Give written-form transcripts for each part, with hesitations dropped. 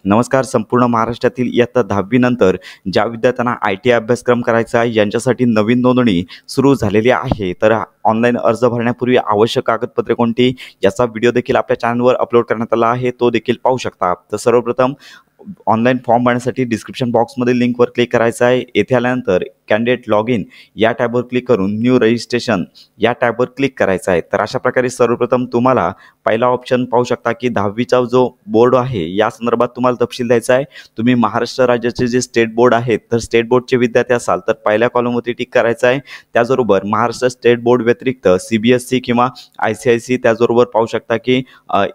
नमस्कार. संपूर्ण महाराष्ट्रातील इयत्ता 10वी नंतर ज्या विद्यार्थ्यांना ITI अभ्यासक्रम करायचा आहे यांच्यासाठी नवीन नोंदणी सुरू झालेली आहे. तर ऑनलाईन अर्ज भरण्यापूर्वी आवश्यक कागदपत्रे कोणती याचा व्हिडिओ देखील आपल्या चॅनलवर अपलोड करण्यात आला आहे, तो देखील पाहू शकता. तर सर्वप्रथम ऑनलाईन फॉर्म भरण्यासाठी डिस्क्रिप्शन बॉक्समधील लिंकवर क्लिक करायचं आहे. येथे आल्यानंतर कॅन्डिडेट लॉग इन या टॅबवर क्लिक करून न्यू रजिस्ट्रेशन या टॅबवर क्लिक करायचं आहे. तर अशा प्रकारे सर्वप्रथम तुम्हाला पहिला ऑप्शन पाहू शकता की 10वीचा जो बोर्ड आहे या संदर्भात तुम्हाला तपशील द्यायचा आहे. तुम्ही महाराष्ट्र राज्याचे जे स्टेट बोर्ड आहेत तर स्टेट बोर्डचे विद्यार्थी असाल तर पहिल्या कॉलमवरती टिक करायचं आहे. त्याचबरोबर महाराष्ट्र स्टेट बोर्ड व्यतिरिक्त CBSE किंवा ICIC त्याचबरोबर पाहू शकता की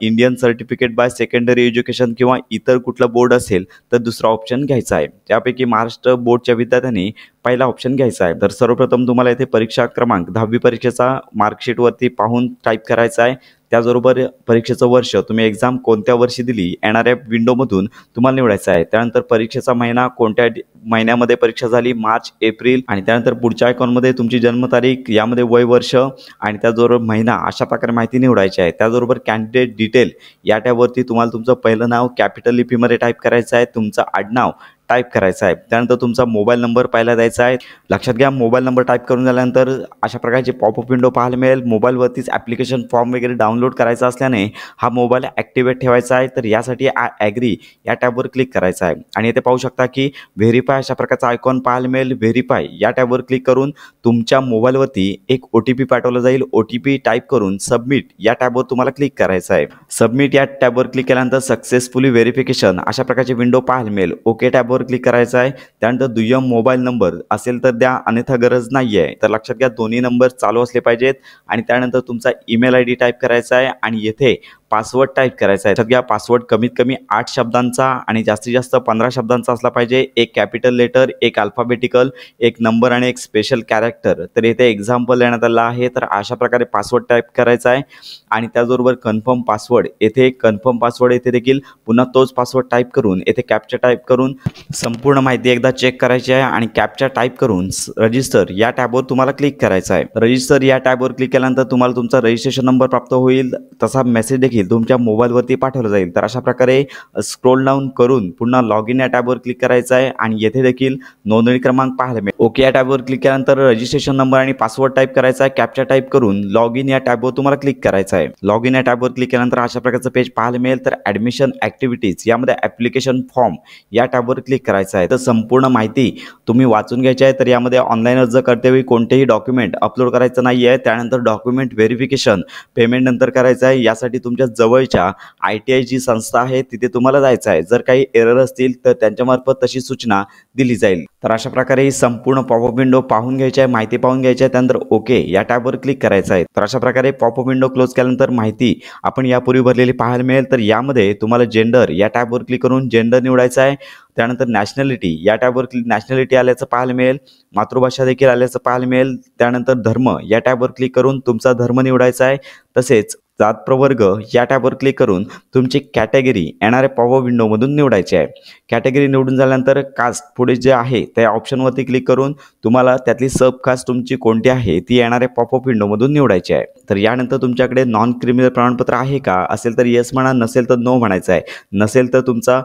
Indian certificate bye secondary education किंवा इतर कुठलं बोर्ड असेल तर दुसरा ऑप्शन घ्यायचा आहे. त्यापैकी महाराष्ट्र बोर्डच्या विद्यार्थ्यांनी पहिला ऑप्शन घ्यायचा आहे. तर सर्वप्रथम तुम्हाला इथे परीक्षा क्रमांक 10वी परीक्षेचा मार्कशीटवरती पाहून टाईप करायचा आहे. त्याचबरोबर परीक्षेचं वर्ष तुम्ही एक्झाम कोणत्या वर्षी दिली NRF विंडोमधून तुम्हाला निवडायचं आहे. त्यानंतर परीक्षेचा महिना कोणत्या महिन्यामध्ये परीक्षा झाली, मार्च, एप्रिल, आणि त्यानंतर पुढच्या आयकॉनमध्ये तुमची जन्मतारीख, यामध्ये वय, वर्ष आणि त्याचबरोबर महिना अशा प्रकारे माहिती निवडायची आहे. त्याचबरोबर कॅन्डिडेट डिटेल या टॅबवरती तुम्हाला तुमचं पहिलं नाव कॅपिटल लिपीमध्ये टाईप करायचं आहे, तुमचं आडनाव टाईप करायचा आहे. त्यानंतर तुमचा मोबाईल नंबर पहिला द्यायचा आहे. लक्षात घ्या, मोबाईल नंबर टाईप करून झाल्यानंतर अशा प्रकारची पॉपअप विंडो पाहायला मिळेल. मोबाईलवरतीच ॲप्लिकेशन फॉर्म वगैरे डाउनलोड करायचा असल्याने हा मोबाईल ॲक्टिवेट ठेवायचा आहे. तर यासाठी ॲग्री या टॅबवर क्लिक करायचं आहे आणि इथे पाहू शकता की व्हेरीफाय अशा प्रकारचा आयकॉन पाहायला मिळेल. व्हेरीफाय या टॅबवर क्लिक करून तुमच्या मोबाईलवरती एक OTP पाठवला जाईल. OTP टाईप करून सबमिट या टॅबवर तुम्हाला क्लिक करायचं आहे. सबमिट या टॅबवर क्लिक केल्यानंतर सक्सेसफुली व्हेरिफिकेशन अशा प्रकारची विंडो पाहायला मिळेल. ओके टॅबवर क्लिक करायचं आहे. त्यानंतर दुय्यम मोबाईल नंबर असेल तर द्या, अन्यथा गरज नाही आहे. तर लक्षात घ्या, दोन्ही नंबर चालू असले पाहिजेत. आणि त्यानंतर तुमचा ईमेल ID टाईप करायचा आहे आणि येथे पासवर्ड टाईप करायचा आहे. सगळ्या पासवर्ड कमीत कमी 8 शब्दांचा आणि जास्तीत जास्त 15 शब्दांचा असला पाहिजे. एक कॅपिटल लेटर, एक अल्फाबेटिकल, एक नंबर आणि एक स्पेशल कॅरेक्टर. तर येथे एक्झाम्पल देण्यात आला आहे. तर अशा प्रकारे पासवर्ड टाईप करायचा आहे आणि त्याचबरोबर कन्फर्म पासवर्ड, येथे कन्फर्म पासवर्ड येथे देखील पुन्हा तोच पासवर्ड टाईप करून येथे कॅप्चा टाईप करून संपूर्ण माहिती एकदा चेक करायची आहे आणि कॅप्चा टाईप करून रजिस्टर या टॅबवर तुम्हाला क्लिक करायचं आहे. रजिस्टर या टॅबवर क्लिक केल्यानंतर तुम्हाला तुमचा रजिस्ट्रेशन नंबर प्राप्त होईल. तसा मेसेज देखील तुमच्या मोबाईलवरती पाठवला जाईल. तर अशा प्रकारे स्क्रोल डाऊन करून पुन्हा लॉग इन या टॅबवर क्लिक करायचं आहे आणि येथे देखील नोंदणी क्रमांक पाहायला मिळेल. ओके या टॅबवर क्लिक केल्यानंतर रजिस्ट्रेशन नंबर आणि पासवर्ड टाईप करायचा आहे. कॅप्चा टाईप करून लॉग इन या टॅबवर तुम्हाला क्लिक करायचं आहे. लॉग इन या टॅबवर क्लिक केल्यानंतर अशा प्रकारचं पेज पाहायला मिळेल. तर ॲडमिशन ॲक्टिव्हिटीज यामध्ये ॲप्लिकेशन फॉर्म या टॅबवर क्लिक करायचं आहे. तर संपूर्ण माहिती तुम्ही वाचून घ्यायची आहे. तर यामध्ये ऑनलाईन अर्ज करतेवेळी कोणतेही डॉक्युमेंट अपलोड करायचं नाही आहे. त्यानंतर डॉक्युमेंट व्हेरिफिकेशन पेमेंट नंतर करायचं आहे. यासाठी तुमच्या जवळच्या ITI जी संस्था आहे तिथे तुम्हाला जायचं आहे. जर काही एरर असतील तर त्यांच्यामार्फत तशी सूचना दिली जाईल. तर अशा प्रकारे ही संपूर्ण पॉपअप विंडो पाहून घ्यायची आहे, माहिती पाहून घ्यायची आहे. त्यानंतर ओके या टॅबवर क्लिक करायचं आहे. तर अशा प्रकारे पॉपअप विंडो क्लोज केल्यानंतर माहिती आपण यापूर्वी भरलेली पाहायला मिळेल. तर यामध्ये तुम्हाला जेंडर या टॅबवर क्लिक करून जेंडर निवडायचं आहे. त्यानंतर नॅशनॅलिटी या टॅबवर नॅशनॅलिटी आल्याचं पाहायला मिळेल. मातृभाषा देखील आल्याचं पाहायला मिळेल. त्यानंतर धर्म या टॅबवर क्लिक करून तुमचा धर्म निवडायचा आहे. तसेच जात प्रवर्ग या टॅबवर क्लिक करून तुमची कॅटेगरी NRF पॉपअप विंडोमधून निवडायची आहे. कॅटेगरी निवडून झाल्यानंतर कास्ट पुढे जे आहे त्या ऑप्शनवरती क्लिक करून तुम्हाला त्यातली सब कास्ट तुमची कोणती आहे ती NRF पॉपअप विंडोमधून निवडायची आहे. तर यानंतर तुमच्याकडे नॉन क्रिमिनल प्रमाणपत्र आहे का, असेल तर येस म्हणा, नसेल तर नो म्हणायचं आहे. नसेल तर तुमचा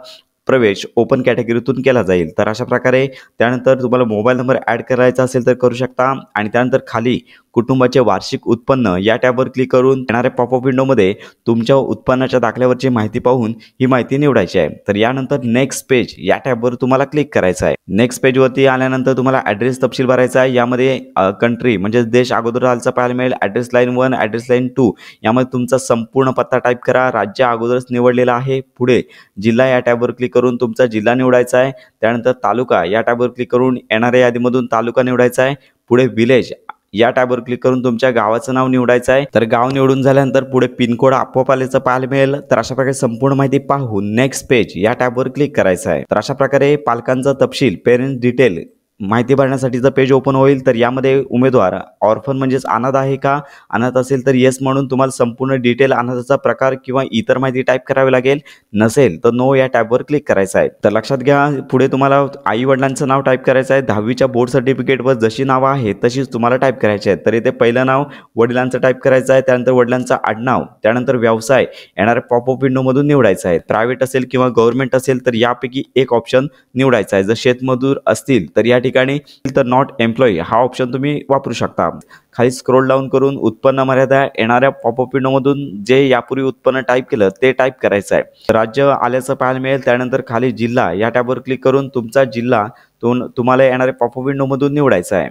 प्रवेश ओपन कॅटेगरीतून केला जाईल. तर अशा प्रकारे त्यानंतर तुम्हाला मोबाईल नंबर ॲड करायचा असेल तर करू शकता. आणि त्यानंतर खाली कुटुंबाचे वार्षिक उत्पन्न या टॅबवर क्लिक करून येणाऱ्या पॉपअप विंडोमध्ये तुमच्या उत्पन्नाच्या दाखल्यावरची माहिती पाहून ही माहिती निवडायची आहे. तर यानंतर नेक्स्ट पेज या टॅबवर तुम्हाला क्लिक करायचं आहे. नेक्स्ट पेजवरती आल्यानंतर तुम्हाला ॲड्रेस तपशील भरायचा आहे. यामध्ये कंट्री म्हणजे देश अगोदर आलचा पाहायला मिळेल. ॲड्रेस लाईन 1, ॲड्रेस लाईन 2 यामध्ये तुमचा संपूर्ण पत्ता टाईप करा. राज्य अगोदरच निवडलेला आहे. पुढे जिल्हा या टॅबवर क्लिक करून तुमचा जिल्हा निवडायचा आहे. त्यानंतर तालुका या टॅबवर क्लिक करून येणाऱ्या यादीमधून तालुका निवडायचा आहे. पुढे विलेज या टॅबवर क्लिक करून तुमच्या गावाचं नाव निवडायचं आहे. तर गाव निवडून झाल्यानंतर पुढे पिनकोड आपोआप आल्याचं पाहायला मिळेल. तर अशा प्रकारे संपूर्ण माहिती पाहून नेक्स्ट पेज या टॅबवर क्लिक करायचं आहे. तर अशा प्रकारे पालकांचा तपशील पेरेंट्स डिटेल माहिती भरण्यासाठीचं पेज ओपन होईल। तर यामध्ये उमेदवार ऑर्फन म्हणजेच अनाथ आहे का, अनाथ असेल तर येस म्हणून तुम्हाला संपूर्ण डिटेल, अनाथाचा प्रकार किंवा इतर माहिती टाईप करावी लागेल। नसेल तर नो या टॅबवर क्लिक करायचं आहे। तर लक्षात घ्या, पुढे तुम्हाला आई वडिलांचं नाव टाईप करायचं आहे। 10वीच्या बोर्ड सर्टिफिकेटवर जशी नावं आहेत तशीच तुम्हाला टाईप करायची आहेत। तर इथे पहिलं नाव वडिलांचं टाईप करायचं आहे, त्यानंतर वडिलांचं आडनाव, त्यानंतर व्यवसाय येणाऱ्या पॉपअप विंडोमधून निवडायचा आहे। प्रायव्हेट असेल किंवा गव्हर्नमेंट असेल तर यापैकी एक ऑप्शन निवडायचा आहे। जर शेतमजूर असतील तर या ठिकाणी तर नॉट एम्प्लॉई हा ऑप्शन तुम्ही वापरू शकता। खाली स्क्रोल डाऊन करून उत्पन्न मर्यादा येणाऱ्या पॉपअप विंडोमधून जे यापूर्वी उत्पन्न टाईप केलं ते टाईप करायचं आहे। राज्य आल्याचं पाहायला मिळेल। त्यानंतर खाली जिल्हा या टॅबवर क्लिक करून तुमचा जिल्हा तुम्हाला येणाऱ्या पॉपअप विंडोमधून निवडायचा आहे।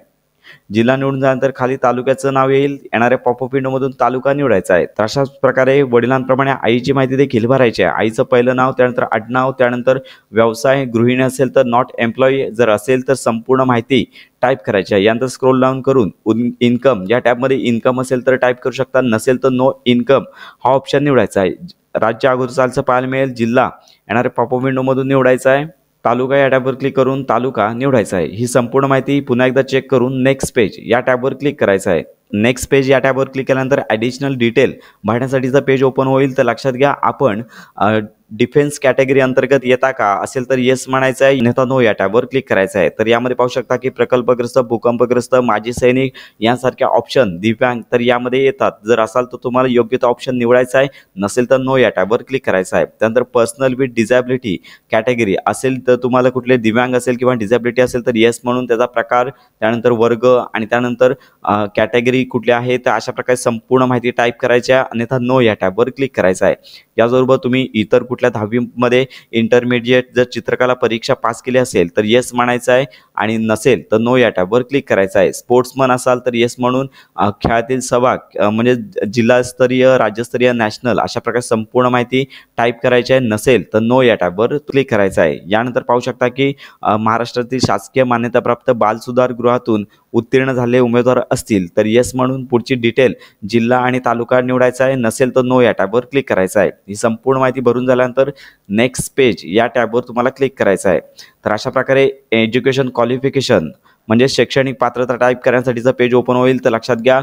जिल्हा निवडून झाल्यानंतर खाली तालुक्याचं नाव येईल, येणाऱ्या पॉपअप विंडोमधून तालुका निवडायचा आहे। तर अशाच प्रकारे वडिलांप्रमाणे आईची माहिती देखील भरायची आहे। आईचं पहिलं नाव, त्यानंतर आडनाव, त्यानंतर व्यवसाय, गृहिणी असेल तर नॉट एम्प्लॉई, जर असेल तर संपूर्ण माहिती टाईप करायची आहे। यानंतर स्क्रोल डाऊन करून इन्कम या टॅबमध्ये इन्कम असेल तर टाईप करू शकता, नसेल तर नो इन्कम हा ऑप्शन निवडायचा आहे। राज्य अगोदर चालचं पाहायला मिळेल, जिल्हा येणाऱ्या पॉपअप विंडोमधून निवडायचा आहे। तालुका या टॅबवर क्लिक करून तालुका निवडायचा आहे। ही संपूर्ण माहिती पुन्हा एकदा चेक करून नेक्स्ट पेज या टॅबवर क्लिक करायचं आहे। नेक्स्ट पेज या टॅबवर क्लिक केल्यानंतर ॲडिशनल डिटेल भरण्यासाठीचं पेज ओपन होईल। तर लक्षात घ्या, आपण डिफेन्स कॅटेगरी अंतर्गत येता का, असेल तर येस म्हणायचं आहे, अन्यथा नो या टॅबवर क्लिक करायचं आहे। तर यामध्ये पाहू शकता की प्रकल्पग्रस्त, भूकंपग्रस्त, माजी सैनिक यांसारख्या ऑप्शन दिव्यांग तर यामध्ये येतात। जर असाल तर तुम्हाला योग्य तो ऑप्शन निवडायचा आहे, नसेल तर नो या टॅबवर क्लिक करायचं आहे। त्यानंतर पर्सनल विथ डिझॅबिलिटी कॅटेगरी असेल तर तुम्हाला कुठले दिव्यांग असेल किंवा डिझॅबिलिटी असेल तर येस म्हणून त्याचा प्रकार, त्यानंतर वर्ग आणि त्यानंतर कॅटेगरी कुठले आहे तर अशा प्रकारे संपूर्ण माहिती टाईप करायची आहे, अन्यथा नो या टॅबवर क्लिक करायचं आहे। याचबरोबर तुम्ही इतर कुठल्या 10वीमध्ये इंटरमिडिएट जर चित्रकला परीक्षा पास केली असेल तर येस म्हणायचं आहे आणि नसेल तर नो या टॅबवर क्लिक करायचं आहे। स्पोर्ट्समन असाल तर येस म्हणून खेळातील सहभाग म्हणजे जिल्हास्तरीय, राज्यस्तरीय, नॅशनल अशा प्रकारे संपूर्ण माहिती टाईप करायची आहे, नसेल तर नो या टॅबवर क्लिक करायचं आहे। यानंतर पाहू शकता की महाराष्ट्रातील शासकीय मान्यताप्राप्त बालसुधारगृहातून उत्तीर्ण झालेले उमेदवार असतील तर येस म्हणून पुढची डिटेल जिल्हा आणि तालुका निवडायचा आहे, नसेल तर नो या टॅबवर क्लिक करायचं आहे। ही संपूर्ण माहिती भरून झाल्यानंतर नेक्स्ट पेज या टॅबवर तुम्हाला क्लिक करायचं आहे। तर अशा प्रकारे एज्युकेशन क्वालिफिकेशन म्हणजे शैक्षणिक पात्रता टाईप करण्यासाठीचं पेज ओपन होईल। तर लक्षात घ्या,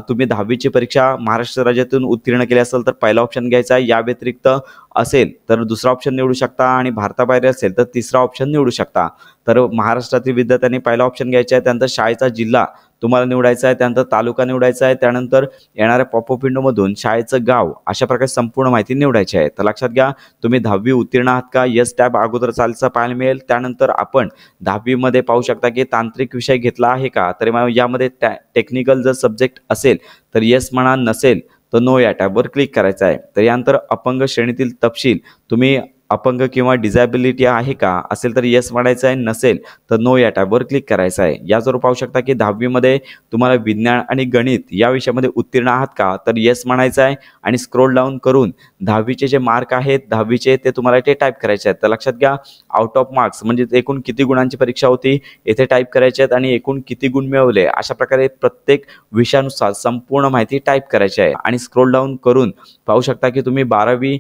तुम्ही 10वीची परीक्षा महाराष्ट्र राज्यातून उत्तीर्ण केली असेल तर पहिला ऑप्शन घ्यायचा आहे, या व्यतिरिक्त असेल तर दुसरा ऑप्शन निवडू शकता आणि भारताबाहेर असेल तर तिसरा ऑप्शन निवडू शकता। तर महाराष्ट्रातील विद्यार्थ्यांनी पहिला ऑप्शन घ्यायचा आहे, त्यानंतर शाळेचा जिल्हा तुम्हाला निवडायचा आहे, त्यानंतर तालुका निवडायचा आहे, त्यानंतर येणाऱ्या पॉपअप विंडोमधून शाळेचं गाव अशा प्रकारे संपूर्ण माहिती निवडायची आहे। तर लक्षात घ्या, तुम्ही 10वी उत्तीर्ण आहात का, येस टॅब अगोदर चालचा पाहायला मिळेल। त्यानंतर आपण 10वीमध्ये पाहू शकता की तांत्रिक विषय घेतला आहे का, तर यामध्ये टेक्निकल जर सब्जेक्ट असेल तर येस म्हणा, नसेल तर नो या टॅबवर क्लिक करायचं आहे। तर यानंतर अपंग श्रेणीतील तपशील तुम्ही अपंग किंवा डिझॅबिलिटी आहे का, असेल तर येस म्हणायचं आहे, नसेल तर नो या टॅबवर क्लिक करायचं आहे। याचवर पाहू शकता की 10वीमध्ये तुम्हाला विज्ञान आणि गणित या विषयामध्ये उत्तीर्ण आहात का, तर येस म्हणायचं आहे आणि स्क्रोल डाऊन करून 10वीचे जे मार्क आहेत 10वीचे ते तुम्हाला ते टाईप करायचे आहेत। तर लक्षात घ्या, आउट ऑफ मार्क्स म्हणजे एकूण किती गुणांची परीक्षा होती येथे टाईप करायचे आहेत आणि एकूण किती गुण मिळवले अशा प्रकारे प्रत्येक विषयानुसार संपूर्ण माहिती टाईप करायची आहे। आणि स्क्रोल डाऊन करून पाहू शकता की तुम्ही 12वी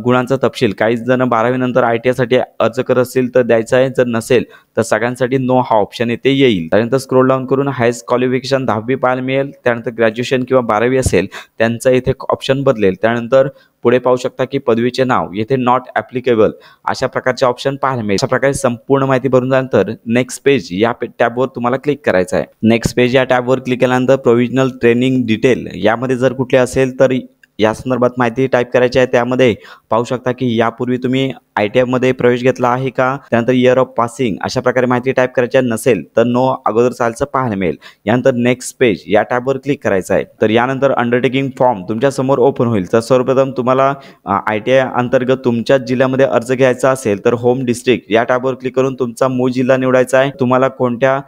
गुणांचा तपशील, काही जण 12वी नंतर ITI साठी अर्ज करत असतील तर द्यायचा आहे, जर नसेल तर सगळ्यांसाठी नो हा ऑप्शन येथे येईल। त्यानंतर स्क्रोल डाऊन करून हायस्ट क्वालिफिकेशन 10वी पाहायला मिळेल, त्यानंतर ग्रॅज्युएशन किंवा 12वी असेल त्यांचा इथे ऑप्शन बदलेल। त्यानंतर पुढे पाहू शकता की पदवीचे नाव येथे नॉट ॲप्लिकेबल अशा प्रकारचे ऑप्शन पाहायला मिळेल। अशा प्रकारे संपूर्ण माहिती भरून झाल्यानंतर नेक्स्ट पेज या टॅबवर तुम्हाला क्लिक करायचं आहे। नेक्स्ट पेज या टॅबवर क्लिक केल्यानंतर प्रोव्हिजनल ट्रेनिंग डिटेल यामध्ये जर कुठले असेल तर या संदर्भात माहिती टाईप करायची आहे। त्यामध्ये पाहू शकता की यापूर्वी तुम्ही ITI मध्ये प्रवेश घेतला आहे का, त्यानंतर इयर ऑफ पासिंग अशा प्रकारे माहिती टाईप करायची आहे, नसेल तर नो अगोदर चालचं पाहायला मिळेल। यानंतर नेक्स्ट पेज या टॅबवर क्लिक करायचं आहे। तर यानंतर अंडरटेकिंग फॉर्म तुमच्या समोर ओपन होईल। तर सर्वप्रथम तुम्हाला ITI अंतर्गत तुमच्या जिल्ह्यामध्ये अर्ज घ्यायचा असेल तर होम डिस्ट्रिक्ट या टॅबवर क्लिक करून तुमचा मूळ जिल्हा निवडायचा आहे। तुम्हाला कोणत्या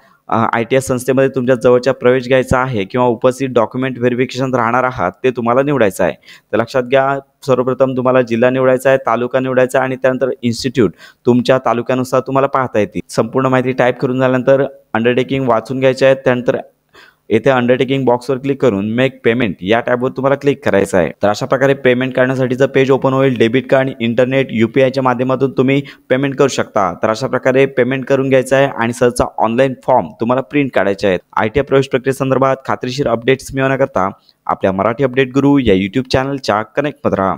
ITI संस्थेमध्ये तुमच्या जवळच्या प्रवेश घ्यायचा आहे किंवा उपस्थित डॉक्युमेंट व्हेरिफिकेशन राहणार आहात ते तुम्हाला निवडायचं आहे। तर लक्षात घ्या, सर्वप्रथम तुम्हाला जिल्हा निवडायचा आहे, तालुका निवडायचा आहे आणि त्यानंतर इन्स्टिट्यूट तुमच्या तालुक्यानुसार तुम्हाला पाहता येतील। संपूर्ण माहिती टाईप करून झाल्यानंतर अंडरटेकिंग वाचून घ्यायचे आहे, त्यानंतर येथे अंडरटेकिंग बॉक्सवर क्लिक करून मेक पेमेंट या टॅबवर तुम्हाला क्लिक करायचं आहे। तर अशा प्रकारे पेमेंट करण्यासाठीचं पेज ओपन होईल। डेबिट कार्ड, इंटरनेट, UPIच्या माध्यमातून तुम्ही पेमेंट करू शकता। तर अशा प्रकारे पेमेंट करून घ्यायचं आहे आणि सरचा ऑनलाईन फॉर्म तुम्हाला प्रिंट काढायचे आहेत। ITI प्रवेश प्रक्रियेसंदर्भात खात्रीशीर अपडेट्स मिळवण्याकरता आपल्या मराठी अपडेट गुरु या YouTube चॅनलच्या कनेक्टमध्ये राहा।